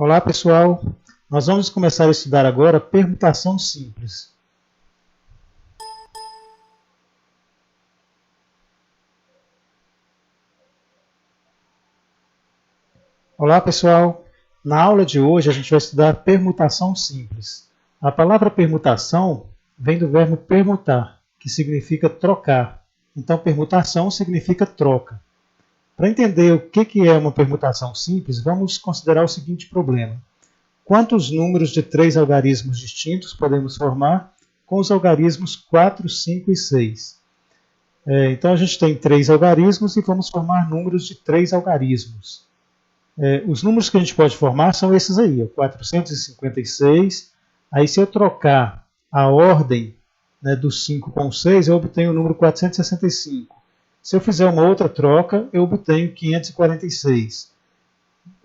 Olá pessoal, nós vamos começar a estudar agora permutação simples. Olá pessoal, na aula de hoje a gente vai estudar permutação simples. A palavra permutação vem do verbo permutar, que significa trocar. Então permutação significa troca. Para entender o que é uma permutação simples, vamos considerar o seguinte problema. Quantos números de 3 algarismos distintos podemos formar com os algarismos 4, 5 e 6? Então a gente tem 3 algarismos e vamos formar números de 3 algarismos. Os números que a gente pode formar são esses aí, 456. Aí se eu trocar a ordem, né, do 5 com o 6, eu obtenho o número 465. Se eu fizer uma outra troca, eu obtenho 546.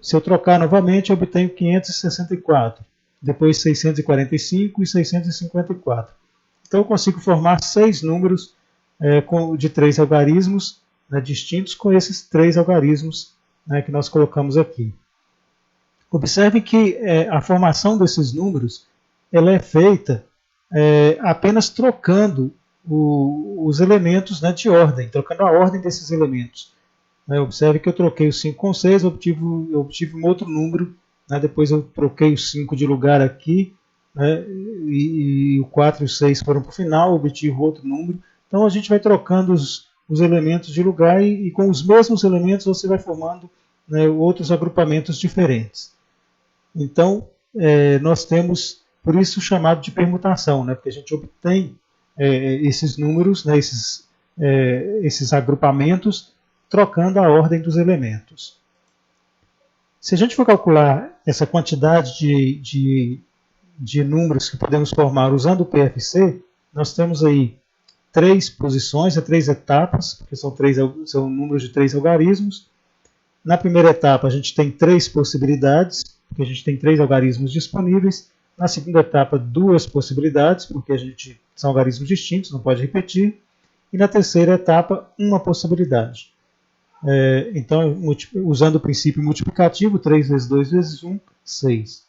Se eu trocar novamente, eu obtenho 564. Depois 645 e 654. Então eu consigo formar 6 números de 3 algarismos, né, distintos com esses 3 algarismos, né, que nós colocamos aqui. Observe que a formação desses números ela é feita apenas trocando os elementos, né, de ordem, trocando a ordem desses elementos. Observe que eu troquei o 5 com o 6, eu obtive um outro número, né, depois eu troquei o 5 de lugar aqui, né, e o 4 e o 6 foram para o final, obtive outro número. Então a gente vai trocando os elementos de lugar e com os mesmos elementos você vai formando, né, outros agrupamentos diferentes. Então nós temos, por isso chamado de permutação, né, porque a gente obtém esses números, né, esses agrupamentos, trocando a ordem dos elementos. Se a gente for calcular essa quantidade de números que podemos formar usando o PFC, nós temos aí 3 posições, 3 etapas, porque são números de 3 algarismos. Na primeira etapa a gente tem 3 possibilidades, porque a gente tem 3 algarismos disponíveis. Na segunda etapa, 2 possibilidades, porque são algarismos distintos, não pode repetir. E na terceira etapa, uma possibilidade. Então, usando o princípio multiplicativo, 3 vezes 2 vezes 1, 6.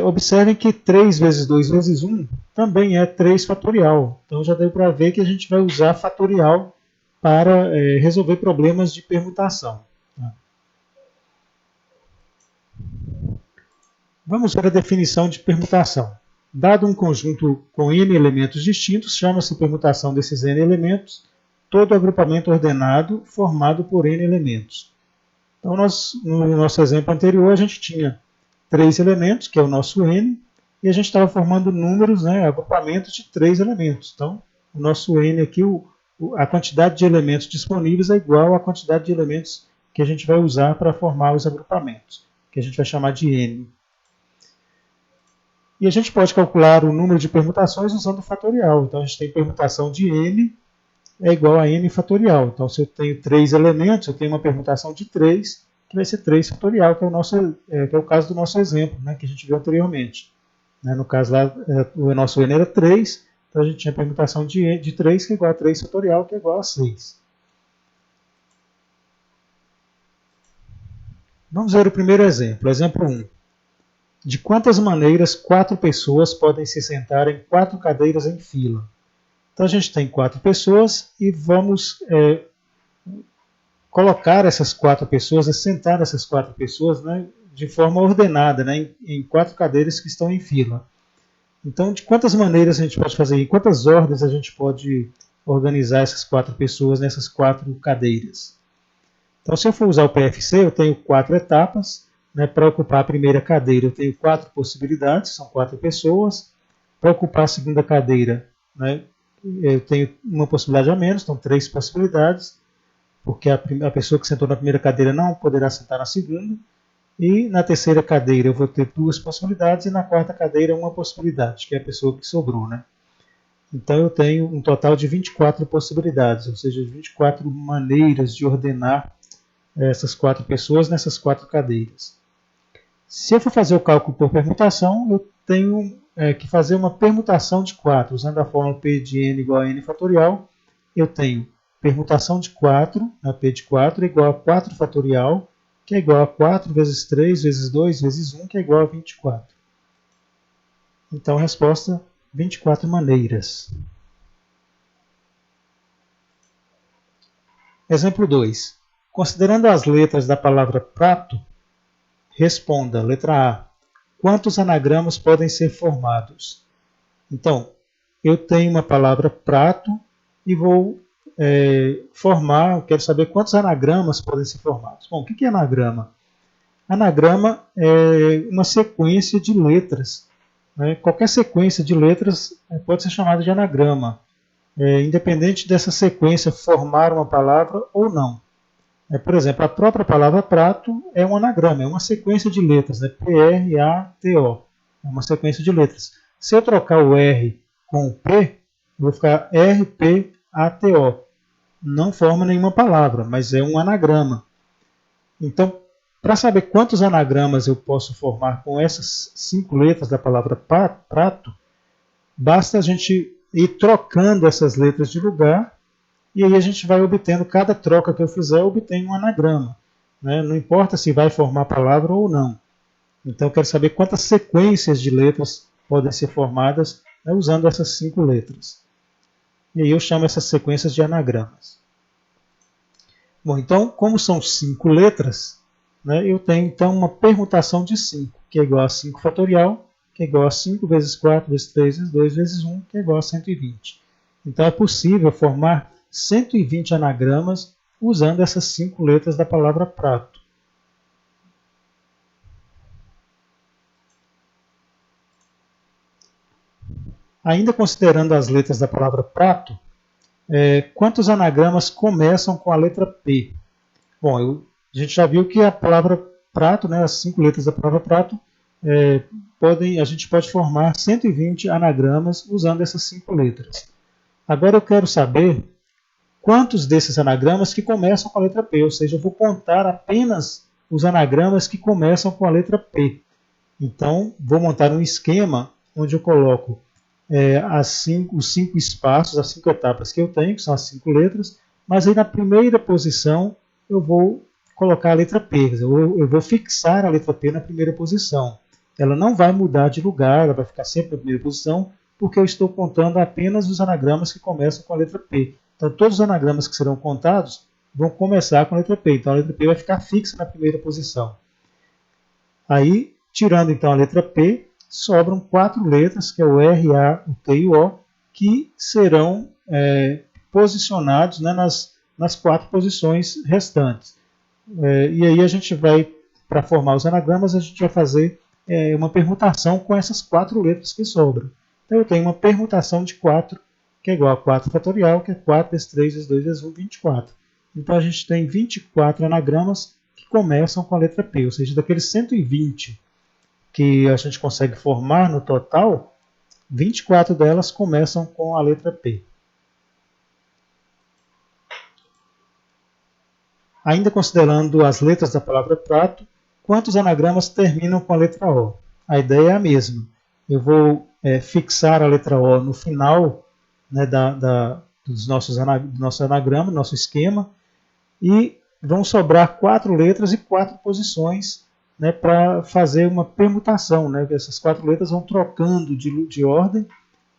Observem que 3 vezes 2 vezes 1 também é 3 fatorial. Então já deu para ver que a gente vai usar fatorial para resolver problemas de permutação. Vamos ver a definição de permutação. Dado um conjunto com n elementos distintos, chama-se permutação desses n elementos todo agrupamento ordenado formado por n elementos. Então, no nosso exemplo anterior, a gente tinha 3 elementos, que é o nosso n, e a gente estava formando números, né, agrupamentos de 3 elementos. Então, o nosso n aqui, a quantidade de elementos disponíveis é igual à quantidade de elementos que a gente vai usar para formar os agrupamentos, que a gente vai chamar de n. E a gente pode calcular o número de permutações usando o fatorial. Então, a gente tem permutação de n é igual a n fatorial. Então, se eu tenho 3 elementos, eu tenho uma permutação de 3, que vai ser 3 fatorial, que é o caso do nosso exemplo, né, que a gente viu anteriormente. No caso lá, o nosso n era 3, então a gente tinha a permutação de 3, que é igual a 3 fatorial, que é igual a 6. Vamos ver o primeiro exemplo, exemplo 1. De quantas maneiras 4 pessoas podem se sentar em 4 cadeiras em fila? Então a gente tem 4 pessoas e vamos colocar essas 4 pessoas, sentar essas 4 pessoas, né, de forma ordenada, né, em 4 cadeiras que estão em fila. Então, de quantas maneiras a gente pode fazer isso? Quantas ordens a gente pode organizar essas 4 pessoas nessas 4 cadeiras? Então, se eu for usar o PFC, eu tenho 4 etapas. Né, para ocupar a primeira cadeira, eu tenho 4 possibilidades, são 4 pessoas. Para ocupar a segunda cadeira, né, eu tenho uma possibilidade a menos, então 3 possibilidades, porque a pessoa que sentou na primeira cadeira não poderá sentar na segunda. E na terceira cadeira eu vou ter 2 possibilidades, e na quarta cadeira uma possibilidade, que é a pessoa que sobrou. Né? Então eu tenho um total de 24 possibilidades, ou seja, 24 maneiras de ordenar essas 4 pessoas nessas 4 cadeiras. Se eu for fazer o cálculo por permutação, eu tenho que fazer uma permutação de 4. Usando a fórmula P de n igual a n fatorial, eu tenho permutação de 4, P de 4 igual a 4 fatorial, que é igual a 4 vezes 3 vezes 2 vezes 1, que é igual a 24. Então, a resposta, 24 maneiras. Exemplo 2. Considerando as letras da palavra prato, responda, letra A, quantos anagramas podem ser formados? Então, eu tenho uma palavra prato e vou formar, eu quero saber quantos anagramas podem ser formados. Bom, o que é anagrama? Anagrama é uma sequência de letras. Né? Qualquer sequência de letras pode ser chamada de anagrama, independente dessa sequência formar uma palavra ou não. Por exemplo, a própria palavra prato é um anagrama, é uma sequência de letras, né? P-R-A-T-O, é uma sequência de letras. Se eu trocar o R com o P, eu vou ficar R-P-A-T-O. Não forma nenhuma palavra, mas é um anagrama. Então, para saber quantos anagramas eu posso formar com essas 5 letras da palavra prato, basta a gente ir trocando essas letras de lugar, e aí a gente vai obtendo, cada troca que eu fizer, eu obtenho um anagrama. Né? Não importa se vai formar palavra ou não. Então eu quero saber quantas sequências de letras podem ser formadas, né, usando essas 5 letras. E aí eu chamo essas sequências de anagramas. Bom, então, como são 5 letras, né, eu tenho então uma permutação de 5, que é igual a 5 fatorial, que é igual a 5 vezes 4 vezes 3 vezes 2 vezes 1, que é igual a 120. Então é possível formar 120 anagramas usando essas 5 letras da palavra prato. Ainda considerando as letras da palavra prato, quantos anagramas começam com a letra P? Bom, a gente já viu que a palavra prato, né, as 5 letras da palavra prato, a gente pode formar 120 anagramas usando essas 5 letras. Agora eu quero saber quantos desses anagramas que começam com a letra P, ou seja, eu vou contar apenas os anagramas que começam com a letra P. Então, vou montar um esquema onde eu coloco os 5 espaços, as 5 etapas que eu tenho, que são as 5 letras, mas aí na primeira posição eu vou colocar a letra P, eu vou fixar a letra P na primeira posição. Ela não vai mudar de lugar, ela vai ficar sempre na primeira posição, porque eu estou contando apenas os anagramas que começam com a letra P. Então, todos os anagramas que serão contados vão começar com a letra P. Então, a letra P vai ficar fixa na primeira posição. Aí, tirando então a letra P, sobram 4 letras, que é o R, A, o T e o O, que serão posicionados, né, nas 4 posições restantes. E aí a gente vai, para formar os anagramas, a gente vai fazer uma permutação com essas 4 letras que sobram. Então eu tenho uma permutação de 4, que é igual a 4 fatorial, que é 4 vezes 3 vezes 2 vezes 1, 24. Então a gente tem 24 anagramas que começam com a letra P, ou seja, daqueles 120 que a gente consegue formar no total, 24 delas começam com a letra P. Ainda considerando as letras da palavra prato, quantos anagramas terminam com a letra O? A ideia é a mesma. Eu vou fixar a letra O no final, né, do nosso anagrama, do nosso esquema, e vão sobrar 4 letras e 4 posições, né, para fazer uma permutação. Né? Essas 4 letras vão trocando de ordem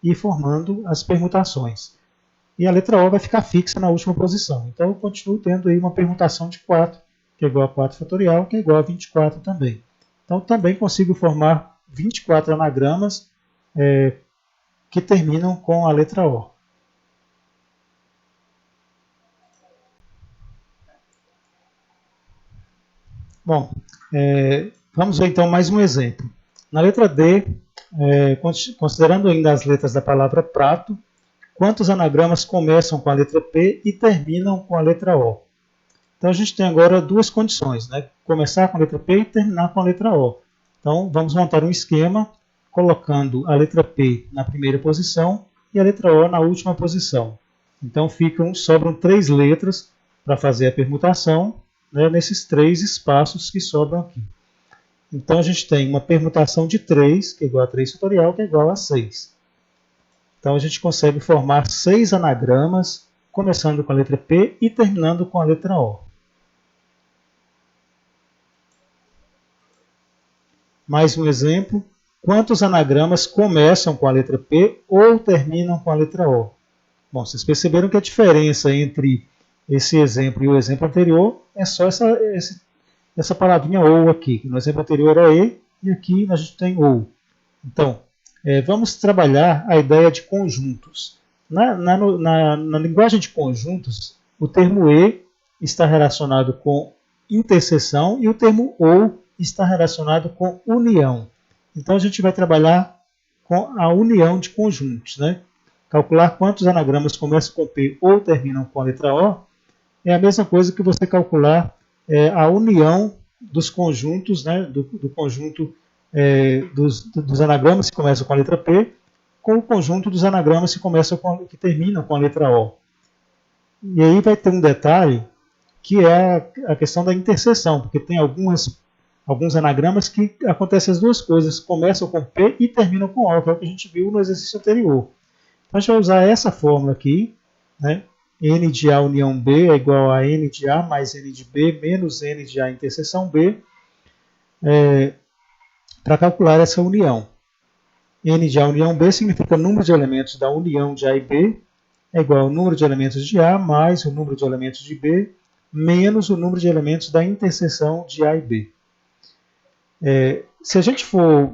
e formando as permutações. E a letra O vai ficar fixa na última posição. Então eu continuo tendo aí uma permutação de 4, que é igual a 4 fatorial, que é igual a 24 também. Então também consigo formar 24 anagramas que terminam com a letra O. Bom, vamos ver então mais um exemplo. Na letra D, considerando ainda as letras da palavra prato, quantos anagramas começam com a letra P e terminam com a letra O? Então a gente tem agora 2 condições, né? Começar com a letra P e terminar com a letra O. Então vamos montar um esquema colocando a letra P na primeira posição e a letra O na última posição. Então sobram 3 letras para fazer a permutação, né, nesses 3 espaços que sobram aqui. Então a gente tem uma permutação de 3, que é igual a 3 fatorial, que é igual a 6. Então a gente consegue formar 6 anagramas, começando com a letra P e terminando com a letra O. Mais um exemplo. Quantos anagramas começam com a letra P ou terminam com a letra O? Bom, vocês perceberam que a diferença entre esse exemplo e o exemplo anterior é só essa palavrinha OU aqui. No exemplo anterior era e aqui a gente tem OU. Então, vamos trabalhar a ideia de conjuntos. Na linguagem de conjuntos, o termo E está relacionado com interseção e o termo OU está relacionado com união. Então, a gente vai trabalhar com a união de conjuntos, né? Calcular quantos anagramas começam com P ou terminam com a letra O é a mesma coisa que você calcular a união dos conjuntos, né, do conjunto dos anagramas que começam com a letra P com o conjunto dos anagramas que terminam com a letra O. E aí vai ter um detalhe que é a questão da interseção, porque tem alguns anagramas que acontecem as duas coisas, começam com P e terminam com O, que é o que a gente viu no exercício anterior. Então a gente vai usar essa fórmula aqui, né? N de A união B é igual a N de A mais N de B menos N de A interseção B, para calcular essa união. N de A união B significa o número de elementos da união de A e B é igual ao número de elementos de A mais o número de elementos de B menos o número de elementos da interseção de A e B. Se a gente for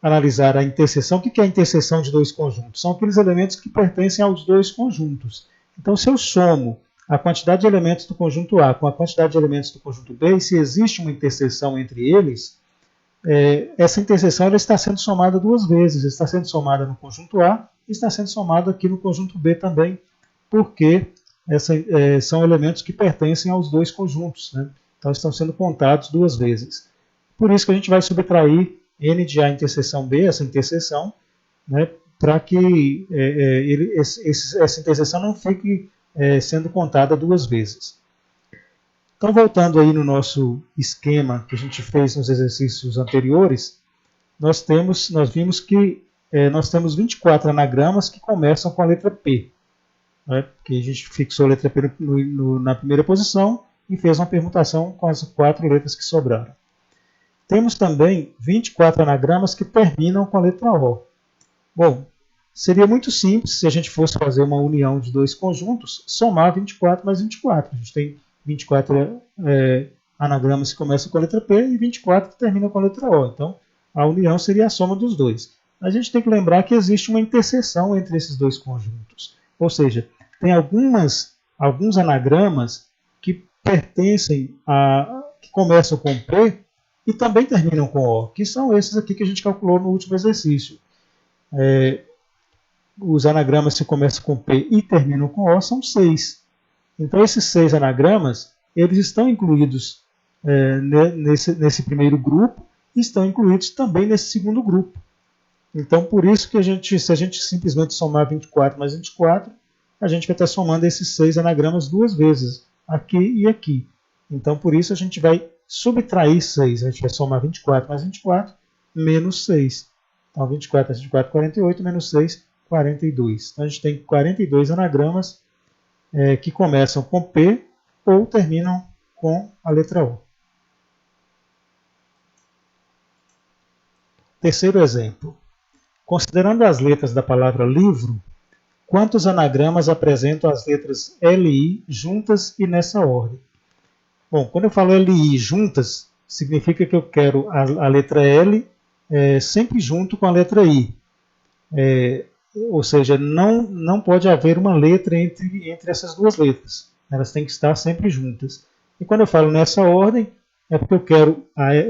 analisar a interseção, o que é a interseção de dois conjuntos? São aqueles elementos que pertencem aos dois conjuntos. Então, se eu somo a quantidade de elementos do conjunto A com a quantidade de elementos do conjunto B, e se existe uma interseção entre eles, essa interseção ela está sendo somada duas vezes. Está sendo somada no conjunto A e está sendo somada aqui no conjunto B também, porque são elementos que pertencem aos dois conjuntos, né? Então, estão sendo contados duas vezes. Por isso que a gente vai subtrair N de A interseção B, essa interseção, né, para que essa interseção não fique sendo contada duas vezes. Então, voltando aí no nosso esquema que a gente fez nos exercícios anteriores, nós vimos que nós temos 24 anagramas que começam com a letra P, né, que a gente fixou a letra P na primeira posição e fez uma permutação com as 4 letras que sobraram. Temos também 24 anagramas que terminam com a letra O. Bom, seria muito simples se a gente fosse fazer uma união de dois conjuntos, somar 24 mais 24. A gente tem 24 anagramas que começam com a letra P e 24 que terminam com a letra O. Então, a união seria a soma dos dois. A gente tem que lembrar que existe uma interseção entre esses dois conjuntos. Ou seja, tem alguns anagramas que pertencem que começam com P e também terminam com O, que são esses aqui que a gente calculou no último exercício. Os anagramas que começam com P e terminam com O são 6. Então, esses 6 anagramas, eles estão incluídos nesse primeiro grupo e estão incluídos também nesse segundo grupo. Então, por isso que se a gente simplesmente somar 24 mais 24, a gente vai estar somando esses 6 anagramas duas vezes, aqui e aqui. Então, por isso a gente vai subtrair 6. A gente vai somar 24 mais 24, menos 6. Então, 24 mais 24, 48, menos 6, 42. Então, a gente tem 42 anagramas que começam com P ou terminam com a letra O. Terceiro exemplo. Considerando as letras da palavra livro, quantos anagramas apresentam as letras LI juntas e nessa ordem? Bom, quando eu falo LI juntas, significa que eu quero a letra L sempre junto com a letra I. Ou seja, não pode haver uma letra entre essas duas letras. Elas têm que estar sempre juntas. E quando eu falo nessa ordem, é porque eu quero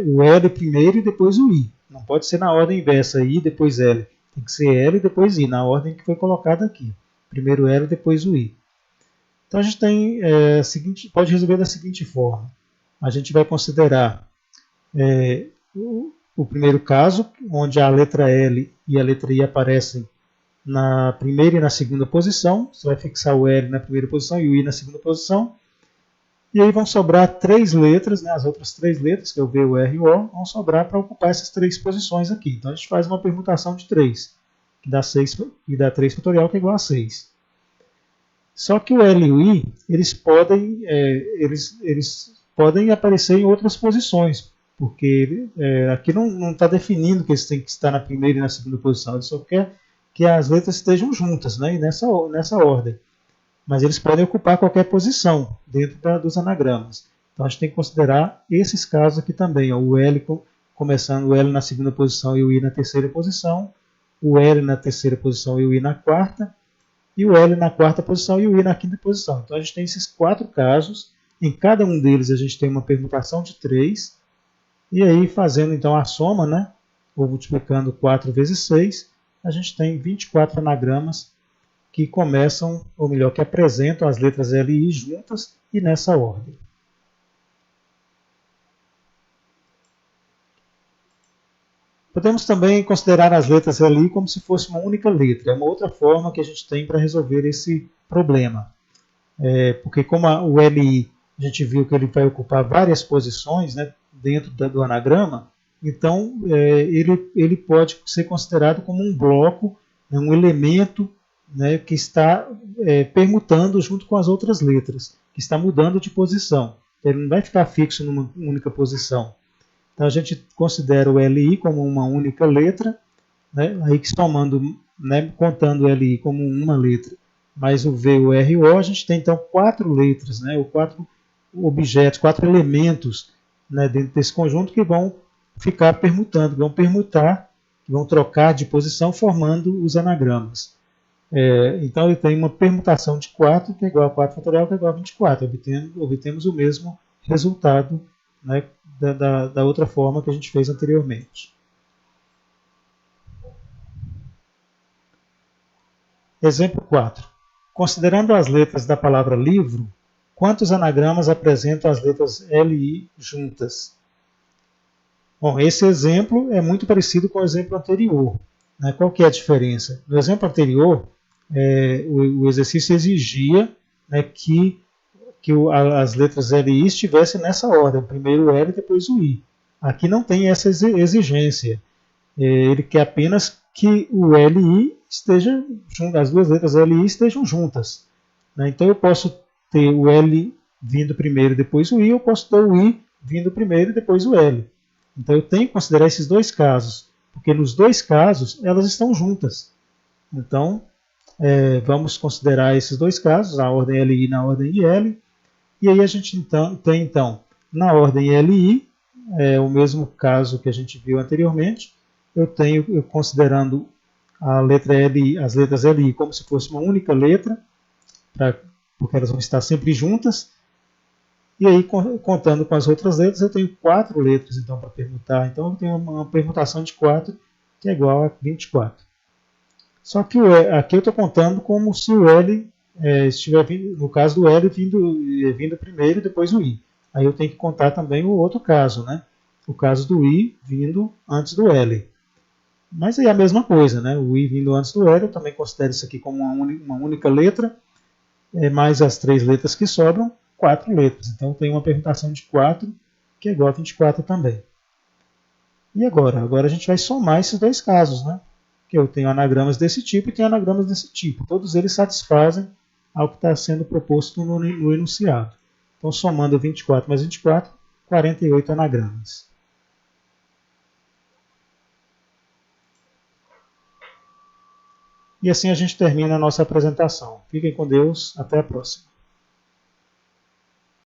o L primeiro e depois o I. Não pode ser na ordem inversa, I depois L. Tem que ser L e depois I, na ordem que foi colocada aqui. Primeiro L, depois o I. Então a gente tem pode resolver da seguinte forma. A gente vai considerar o primeiro caso, onde a letra L e a letra I aparecem na primeira e na segunda posição. Você vai fixar o L na primeira posição e o I na segunda posição. E aí vão sobrar 3 letras, né, as outras 3 letras, que é o V, o R e o O, vão sobrar para ocupar essas 3 posições aqui. Então a gente faz uma permutação de 3, que dá 6 e dá 3 fatorial, que é igual a 6. Só que o L e o I, eles podem aparecer em outras posições. porque aqui não está definindo que eles têm que estar na primeira e na segunda posição, ele só quer que as letras estejam juntas, né, e nessa ordem. Mas eles podem ocupar qualquer posição dentro dos anagramas. Então a gente tem que considerar esses casos aqui também, ó, o L começando o L na segunda posição e o I na terceira posição, o L na terceira posição e o I na quarta, e o L na quarta posição e o I na quinta posição. Então a gente tem esses 4 casos, em cada um deles a gente tem uma permutação de 3, e aí fazendo então a soma, né, ou multiplicando 4 vezes 6, a gente tem 24 anagramas que começam, ou melhor, que apresentam as letras L e I juntas e nessa ordem. Podemos também considerar as letras L e I como se fosse uma única letra. É uma outra forma que a gente tem para resolver esse problema. Porque como o L e I, a gente viu que ele vai ocupar várias posições, né, dentro do anagrama, então ele pode ser considerado como um bloco, né, um elemento, né, que está permutando junto com as outras letras, que está mudando de posição. Ele não vai ficar fixo numa única posição. Então a gente considera o LI como uma única letra, né, aí que somando, né, contando o LI como uma letra, mais o V e o R e o O, a gente tem então 4 letras, né, ou 4 objetos, 4 elementos, né, dentro desse conjunto que vão ficar permutando, vão permutar, vão trocar de posição formando os anagramas. Então ele tem uma permutação de 4, que é igual a 4 fatorial, que é igual a 24. Obtemos o mesmo resultado, né, da outra forma que a gente fez anteriormente. Exemplo 4. Considerando as letras da palavra livro, quantos anagramas apresentam as letras L e I juntas? Bom, esse exemplo é muito parecido com o exemplo anterior. Né? Qual que é a diferença? No exemplo anterior, o exercício exigia, né, que as letras L e I estivessem nessa ordem, primeiro o L e depois o I. Aqui não tem essa exigência. Ele quer apenas que o L e I esteja junto, as duas letras L e I estejam juntas. Né? Então eu posso ter o L vindo primeiro e depois o I, eu posso ter o I vindo primeiro e depois o L. Então eu tenho que considerar esses dois casos, porque nos dois casos elas estão juntas. Então vamos considerar esses dois casos, a ordem L e I na ordem IL, e aí a gente tem então na ordem L e I, o mesmo caso que a gente viu anteriormente, eu tenho, considerando a letra L, as letras L e I como se fosse uma única letra, porque elas vão estar sempre juntas, e aí contando com as outras letras, eu tenho 4 letras então para permutar, então eu tenho uma permutação de 4 que é igual a 24. Só que aqui eu estou contando como se o L estiver vindo, no caso do L vindo primeiro e depois o I. Aí eu tenho que contar também o outro caso, né? O caso do I vindo antes do L. Mas aí é a mesma coisa, né? O I vindo antes do L, eu também considero isso aqui como uma única letra, mais as 3 letras que sobram, 4 letras. Então tem uma permutação de 4, que é igual a 24 também. E agora? Agora a gente vai somar esses dois casos, né? Que eu tenho anagramas desse tipo e tenho anagramas desse tipo. Todos eles satisfazem ao que está sendo proposto no enunciado. Então, somando 24 mais 24, 48 anagramas. E assim a gente termina a nossa apresentação. Fiquem com Deus, até a próxima.